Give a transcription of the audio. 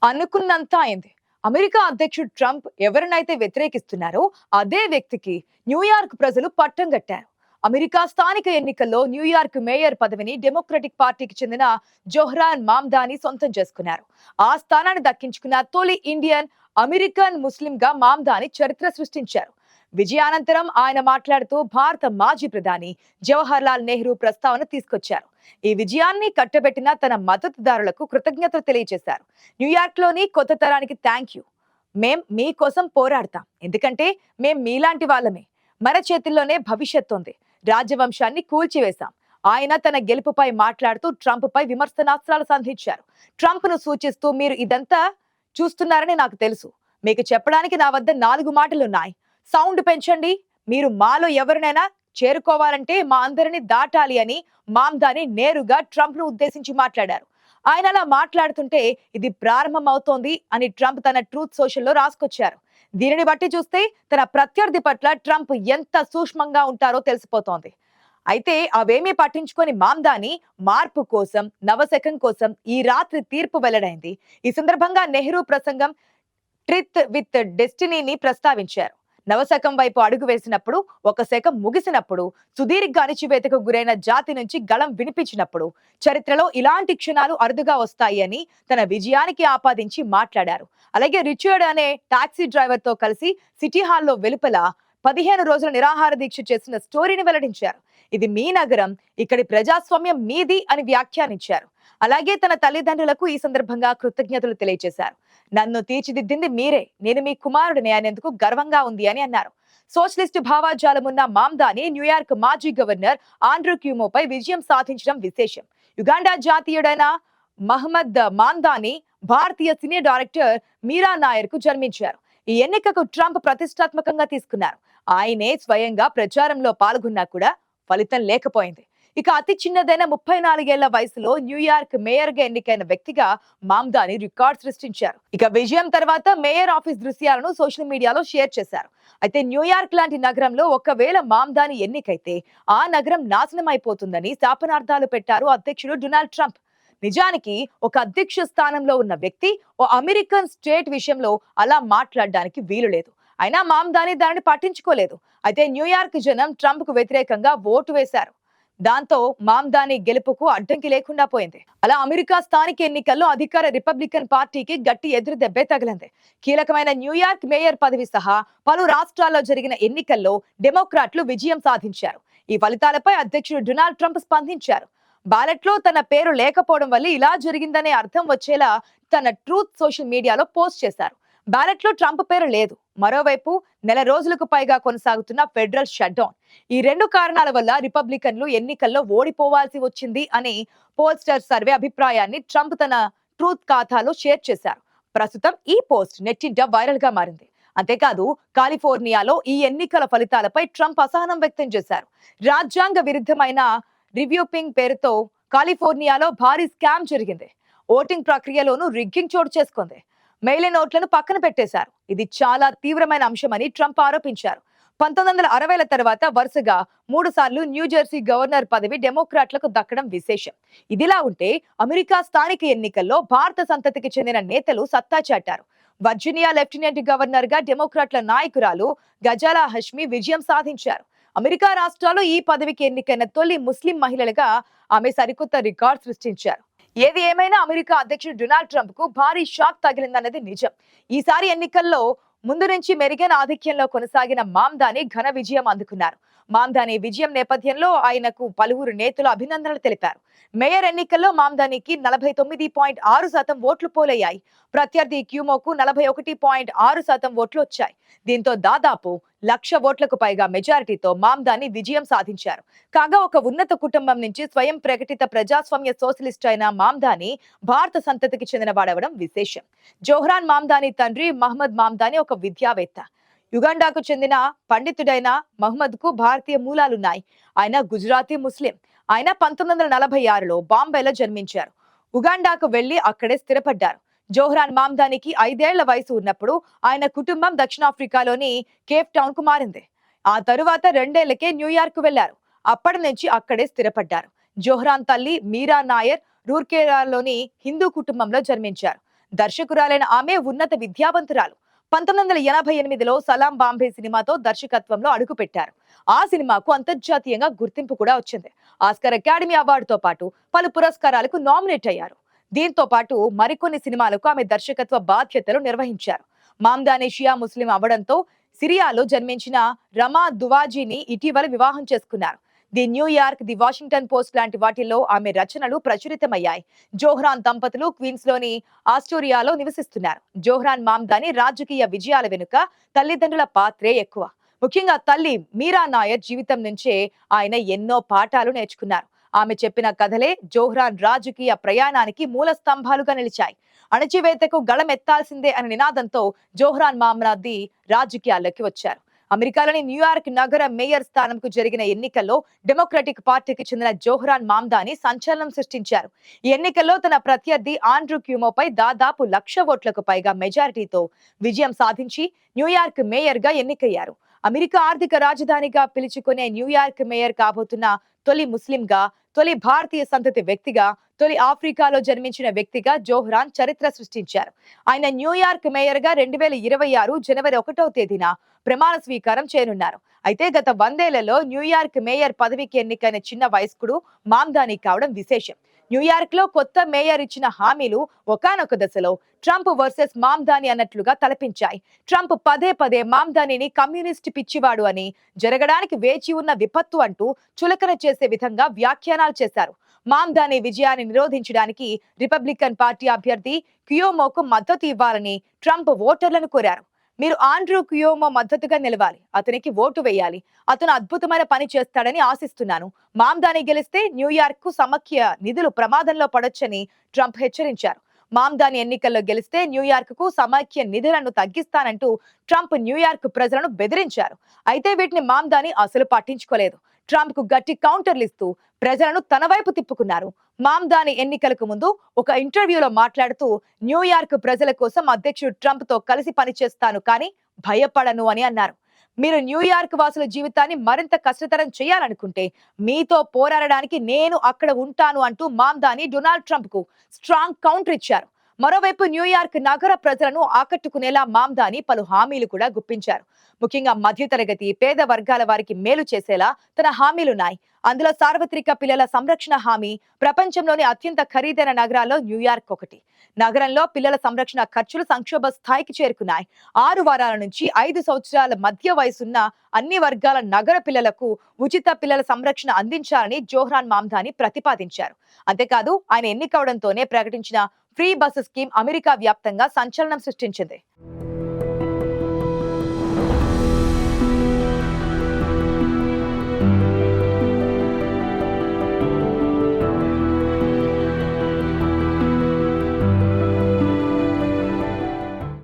అనుకున్నంత అయింది. అమెరికా అధ్యక్షుడు ట్రంప్ ఎవరినైతే వ్యతిరేకిస్తున్నారో అదే వ్యక్తికి న్యూయార్క్ ప్రజలు పట్టం కట్టారు. అమెరికా స్థానిక ఎన్నికల్లో న్యూయార్క్ మేయర్ పదవిని డెమోక్రటిక్ పార్టీకి చెందిన జోహ్రాన్ మామ్దాని సొంతం చేసుకున్నారు. ఆ స్థానాన్ని దక్కించుకున్న తొలి ఇండియన్ అమెరికన్ ముస్లింగా మామ్దాని చరిత్ర సృష్టించారు. విజయానంతరం ఆయన మాట్లాడుతూ భారత మాజీ ప్రధాని జవహర్ లాల్ నెహ్రూ ప్రస్తావన తీసుకొచ్చారు. ఈ విజయాన్ని కట్టబెట్టిన తన మద్దతుదారులకు కృతజ్ఞతలు తెలియజేశారు. న్యూయార్క్ లోని కొత్త తరానికి థ్యాంక్ యూ. మేం మీకోసం పోరాడతాం, ఎందుకంటే మేం మీలాంటి వాళ్ళమే. మన చేతుల్లోనే భవిష్యత్తు ఉంది. రాజవంశాన్ని కూల్చివేశాం. ఆయన తన గెలుపుపై మాట్లాడుతూ ట్రంప్ పై విమర్శనాస్త్రాలు సంధించారు. ట్రంప్ ను సూచిస్తూ మీరు ఇదంతా చూస్తున్నారని నాకు తెలుసు. మీకు చెప్పడానికి నా వద్ద 4 మాటలున్నాయి. సౌండ్ పెంచండి. మీరు మాలో ఎవరినైనా చేరుకోవాలంటే మా అందరిని దాటాలి అని మామ్దాని నేరుగా ట్రంప్ ను ఉద్దేశించి మాట్లాడారు. ఆయన అలా మాట్లాడుతుంటే ఇది ప్రారంభం అవుతోంది అని ట్రంప్ తన ట్రూత్ సోషల్ లో రాసుకొచ్చారు. దీనిని బట్టి చూస్తే తన ప్రత్యర్థి పట్ల ట్రంప్ ఎంత సూక్ష్మంగా ఉంటారో తెలిసిపోతోంది. అయితే అవేమీ పట్టించుకొని మామ్దాని మార్పు కోసం, నవశకం కోసం ఈ రాత్రి తీర్పు వెల్లడైంది. ఈ సందర్భంగా నెహ్రూ ప్రసంగం ట్రిత్ విత్ డెస్టినీని ప్రస్తావించారు. నవశకం వైపు అడుగు వేసినప్పుడు, ఒక శకం ముగిసినప్పుడు, సుదీర్ఘ అణిచివేతకు గురైన జాతి నుంచి గళం వినిపించినప్పుడు చరిత్రలో ఇలాంటి క్షణాలు అరుదుగా వస్తాయి అని తన విజయానికి ఆపాదించి మాట్లాడారు. అలాగే రిచర్డ్ అనే టాక్సీ డ్రైవర్ తో కలిసి సిటీ హాల్లో వెలుపల 15 రోజుల నిరాహార దీక్ష చేసిన స్టోరీని వెల్లడించారు. ఇది మీ నగరం, ఇక్కడి ప్రజాస్వామ్యం మీది అని వ్యాఖ్యానించారు. అలాగే తన తల్లిదండ్రులకు ఈ సందర్భంగా కృతజ్ఞతలు తెలియజేశారు. నన్ను తీర్చిదిద్దింది మీరే, నేను మీ కుమారుడిని అనేందుకు గర్వంగా ఉంది అని అన్నారు. సోషలిస్టు భావాజాలమున్న మామ్దాని న్యూయార్క్ మాజీ గవర్నర్ ఆండ్రూ క్యూమోపై విజయం సాధించడం విశేషం. యుగాండా జాతీయుడైన మహమ్మద్ మాందాని భారతీయ సినీ డైరెక్టర్ మీరా నాయర్ కు జన్మించారు. ఈ ఎన్నికకు ట్రంప్ ప్రతిష్టాత్మకంగా తీసుకున్నారు. ఆయనే స్వయంగా ప్రచారంలో పాల్గొన్నా కూడా ఫలితం లేకపోయింది. ఇక అతి చిన్నదైన 34 ఏళ్ల వయసులో న్యూయార్క్ మేయర్ గా ఎన్నికైన వ్యక్తిగా మామ్దాని రికార్డ్ సృష్టించారు. ఇక విజయం తర్వాత మేయర్ ఆఫీస్ దృశ్యాలను సోషల్ మీడియాలో షేర్ చేశారు. అయితే న్యూయార్క్ లాంటి నగరంలో ఒకవేళ మామ్దాని ఎన్నికైతే ఆ నగరం నాశనం అయిపోతుందని శాపనార్థాలు పెట్టారు అధ్యక్షుడు డొనాల్డ్ ట్రంప్. నిజానికి ఒక అధ్యక్ష స్థానంలో ఉన్న వ్యక్తి ఓ అమెరికన్ స్టేట్ విషయంలో అలా మాట్లాడడానికి వీలు లేదు. అయినా మామ్దాని దానిని పట్టించుకోలేదు. అయితే న్యూయార్క్ జనం ట్రంప్ కు వ్యతిరేకంగా ఓటు వేశారు. దాంతో మామ్దాని గెలుపుకు అడ్డంకి లేకుండా పోయింది. అలా అమెరికా స్థానిక ఎన్నికల్లో అధికార రిపబ్లికన్ పార్టీకి గట్టి ఎదురు దెబ్బే తగిలింది. కీలకమైన న్యూయార్క్ మేయర్ పదవి సహా పలు రాష్ట్రాల్లో జరిగిన ఎన్నికల్లో డెమోక్రాట్లు విజయం సాధించారు. ఈ ఫలితాలపై అధ్యక్షుడు డొనాల్డ్ ట్రంప్ స్పందించారు. బ్యాలెట్ లో తన పేరు లేకపోవడం వల్ల ఇలా జరిగిందనే అర్థం వచ్చేలా తన ట్రూత్ సోషల్ మీడియాలో పోస్ట్ చేశారు. బ్యాలెట్ లో ట్రంప్ పేరు లేదు. మరోవైపు నెల రోజులకు పైగా కొనసాగుతున్న ఫెడరల్ షట్ డౌన్, ఈ 2 కారణాల వల్ల రిపబ్లికన్లు ఎన్నికల్లో ఓడిపోవాల్సి వచ్చింది అని పోల్స్టర్ సర్వే అభిప్రాయాన్ని ట్రంప్ తన ట్రూత్ ఖాతాలో షేర్ చేశారు. ప్రస్తుతం ఈ పోస్ట్ నెట్టింట వైరల్ గా మారింది. అంతేకాదు కాలిఫోర్నియాలో ఈ ఎన్నికల ఫలితాలపై ట్రంప్ అసహనం వ్యక్తం చేశారు. రాజ్యాంగ విరుద్ధమైన రివ్యూపింగ్ పేరుతో కాలిఫోర్నియాలో భారీ స్కామ్ జరిగింది. ఓటింగ్ ప్రక్రియలోనూ రిగ్గింగ్ చోటు చేసుకుంది. మెయిలిన్ ఓట్లను పక్కన పెట్టేశారు. ఇది చాలా తీవ్రమైన అంశమని ట్రంప్ ఆరోపించారు. 1960ల తర్వాత వరుసగా 3 సార్లు న్యూజెర్సీ గవర్నర్ పదవి డెమోక్రాట్లకు దక్కడం విశేషం. ఇదిలా ఉంటే అమెరికా స్థానిక ఎన్నికల్లో భారత సంతతికి చెందిన నేతలు సత్తా చాటారు. వర్జీనియా లెఫ్టినెంట్ గవర్నర్ గా డెమోక్రాట్ల నాయకురాలు గజాలా హష్మి విజయం సాధించారు. అమెరికా రాష్ట్రాలు ఈ పదవికి ఎన్నికైన తొలి ముస్లిం మహిళలుగా ఆమె సరికొత్త రికార్డ్ సృష్టించారు. ఏది ఏమైనా అమెరికా అధ్యక్షుడు డొనాల్డ్ ట్రంప్ కు భారీ షాక్ తగిలిందన్నది నిజం. ఈసారి ఎన్నికల్లో ముందు నుంచి మెరుగైన ఆధిక్యంలో కొనసాగిన మామ్దాని ఘన విజయం అందుకున్నారు. మామ్దాని విజయం నేపథ్యంలో ఆయనకు పలువురు నేతలు అభినందనలు తెలిపారు. మేయర్ ఎన్నికల్లో మామ్దానికి 49.6% ఓట్లు పోలయ్యాయి. ప్రత్యర్థి క్యూమోకు 41.6% ఓట్లు వచ్చాయి. దీంతో దాదాపు 1,00,000 ఓట్లకు పైగా మెజారిటీతో మామ్దాని విజయం సాధించారు. కాగా ఒక ఉన్నత కుటుంబం నుంచి స్వయం ప్రకటిత ప్రజాస్వామ్య సోషలిస్ట్ అయిన మామ్దాని భారత సంతతికి చెందిన వాడవడం విశేషం. జోహ్రాన్ మామ్దాని తండ్రి మహమ్మద్ మామ్దాని ఒక విద్యావేత్త. యుగాండాకు చెందిన పండితుడైన మహమ్మద్ కు భారతీయ మూలాలున్నాయి. ఆయన గుజరాతీ ముస్లిం. ఆయన 1946లో బాంబేలో జన్మించారు. ఉగాండాకు వెళ్లి అక్కడే స్థిరపడ్డారు. జోహ్రాన్ మామ్దానికి 5 ఏళ్ల వయసు ఉన్నప్పుడు ఆయన కుటుంబం దక్షిణాఫ్రికాలోని కేప్ టౌన్ కు మారింది. ఆ తరువాత 2 ఏళ్లకే న్యూయార్క్ వెళ్లారు. అప్పటి నుంచి అక్కడే స్థిరపడ్డారు. జోహ్రాన్ తల్లి మీరా నాయర్ రూర్కేలాలోని హిందూ కుటుంబంలో జన్మించారు. దర్శకురాలైన ఆమె ఉన్నత విద్యావంతురాలు. 1988లో సలాం బాంబే సినిమాతో దర్శకత్వంలో అడుగుపెట్టారు. ఆ సినిమాకు అంతర్జాతీయంగా గుర్తింపు కూడా వచ్చింది. ఆస్కార్ అకాడమీ అవార్డుతో పాటు పలు పురస్కారాలకు నామినేట్ అయ్యారు. దీంతో పాటు మరికొన్ని సినిమాలకు ఆమె దర్శకత్వ బాధ్యతలు నిర్వహించారు. మామ్దాని షియా ముస్లిం అవడంతో సిరియాలో జన్మించిన రమా దువాజీని ఇటీవల వివాహం చేసుకున్నారు. The New York, the Washington post లాంటి వాటిల్లో ఆమె రచనలు ప్రచురితమయ్యాయి. జోహ్రాన్ దంపతులు క్వీన్స్ లోని ఆస్టోరియాలో నివసిస్తున్నారు. జోహ్రాన్ మామ్దాని రాజకీయ విజయాల వెనుక తల్లిదండ్రుల పాత్రే ఎక్కువ. ముఖ్యంగా తల్లి మీరా నాయర్ జీవితం నుంచే ఆయన ఎన్నో పాఠాలు నేర్చుకున్నారు. ఆమె చెప్పిన కథలే జోహ్రాన్ రాజకీయ ప్రయాణానికి మూల స్తంభాలుగా నిలిచాయి. అణచివేతకు గళమెత్తాల్సిందే అనే నినాదంతో జోహ్రాన్ మామ్నాది రాజకీయాల్లోకి వచ్చారు. అమెరికాలోని న్యూయార్క్ నగర మేయర్ స్థానంకు జరిగిన ఎన్నికల్లో డెమోక్రటిక్ పార్టీకి చెందిన జోహ్రాన్ మామ్దాని సంచలనం సృష్టించారు. ఈ ఎన్నికల్లో తన ప్రత్యర్థి ఆండ్రూ క్యూమోపై దాదాపు 1,00,000 ఓట్లకు పైగా మెజారిటీతో విజయం సాధించి న్యూయార్క్ మేయర్ గా ఎన్నికయ్యారు. అమెరికా ఆర్థిక రాజధానిగా పిలుచుకునే న్యూయార్క్ మేయర్ కాబోతున్న తొలి ముస్లింగా, తొలి భారతీయ సంతతి వ్యక్తిగా, తొలి ఆఫ్రికాలో జన్మించిన వ్యక్తిగా జోహ్రాన్ చరిత్ర సృష్టించారు. ఆయన న్యూయార్క్ మేయర్ గా 2026 జనవరి 1వ తేదీన ప్రమాణ స్వీకారం చేయనున్నారు. అయితే గత 100 ఏళ్లలో న్యూయార్క్ మేయర్ పదవికి ఎన్నికైన చిన్న వయస్కుడు మామ్దాని కావడం విశేషం. న్యూయార్క్ లో కొత్త మేయర్ ఇచ్చిన హామీలు ఒకానొక దశలో ట్రంప్ వర్సెస్ మామ్దాని అన్నట్లుగా తలపించాయి. ట్రంప్ పదే పదే మామ్దానిని కమ్యూనిస్ట్ పిచ్చివాడు అని, జరగడానికి వేచి ఉన్న విపత్తు అంటూ చులకన చేసే విధంగా వ్యాఖ్యానాలు చేశారు. మామ్దాని విజయాన్ని నిరోధించడానికి రిపబ్లికన్ పార్టీ అభ్యర్థి క్యూమోకు మద్దతు ఇవ్వాలని ట్రంప్ ఓటర్లను కోరారు. మీరు ఆండ్రూ క్యూమో మద్దతుగా నిలవాలి, అతనికి ఓటు వేయాలి, అతను అద్భుతమైన పని చేస్తాడని ఆశిస్తున్నాను. మామ్దాని గెలిస్తే న్యూయార్క్ కు సమాఖ్య నిధులు ప్రమాదంలో పడొచ్చని ట్రంప్ హెచ్చరించారు. మామ్దాని ఎన్నికల్లో గెలిస్తే న్యూయార్క్ కు సమాఖ్య నిధులను తగ్గిస్తానంటూ ట్రంప్ న్యూయార్క్ ప్రజలను బెదిరించారు. అయితే వీటిని మామ్దాని అసలు పట్టించుకోలేదు. ట్రంప్ కు గట్టి కౌంటర్లు ఇస్తూ ప్రజలను తన వైపు తిప్పుకున్నారు. మామ్దాని ఎన్నికలకు ముందు ఒక ఇంటర్వ్యూలో మాట్లాడుతూ న్యూయార్క్ ప్రజల కోసం అధ్యక్షుడు ట్రంప్ తో కలిసి పనిచేస్తాను కానీ భయపడను అని అన్నారు. మీరు న్యూయార్క్ వాసుల జీవితాన్ని మరింత కష్టతరం చేయాలనుకుంటే మీతో పోరాడడానికి నేను అక్కడ ఉంటాను అంటూ మామ్దాని డొనాల్డ్ ట్రంప్ కు స్ట్రాంగ్ కౌంటర్ ఇచ్చారు. మరోవైపు న్యూయార్క్ నగర ప్రజలను ఆకట్టుకునేలా మామ్దాని పలు హామీలు కూడా గుప్పించారు. ముఖ్యంగా మధ్యతరగతి పేద వర్గాల వారికి మేలు చేసేలా తన హామీలున్నాయి. అందులో సార్వత్రిక పిల్లల సంరక్షణ హామీ. ప్రపంచంలోని అత్యంత ఖరీదైన నగరాల్లో న్యూయార్క్ ఒకటి. నగరంలో పిల్లల సంరక్షణ ఖర్చులు సంక్షోభ స్థాయికి చేరుకున్నాయి. 6 వారాల నుంచి 5 సంవత్సరాల మధ్య వయసున్న అన్ని వర్గాల నగర పిల్లలకు ఉచిత పిల్లల సంరక్షణ అందించాలని జోహ్రాన్ మామ్దాని ప్రతిపాదించారు. అంతేకాదు ఆయన ఎన్నికవడంతోనే ప్రకటించిన ఫ్రీ బస్ స్కీమ్ అమెరికా వ్యాప్తంగా సంచలనం సృష్టించింది.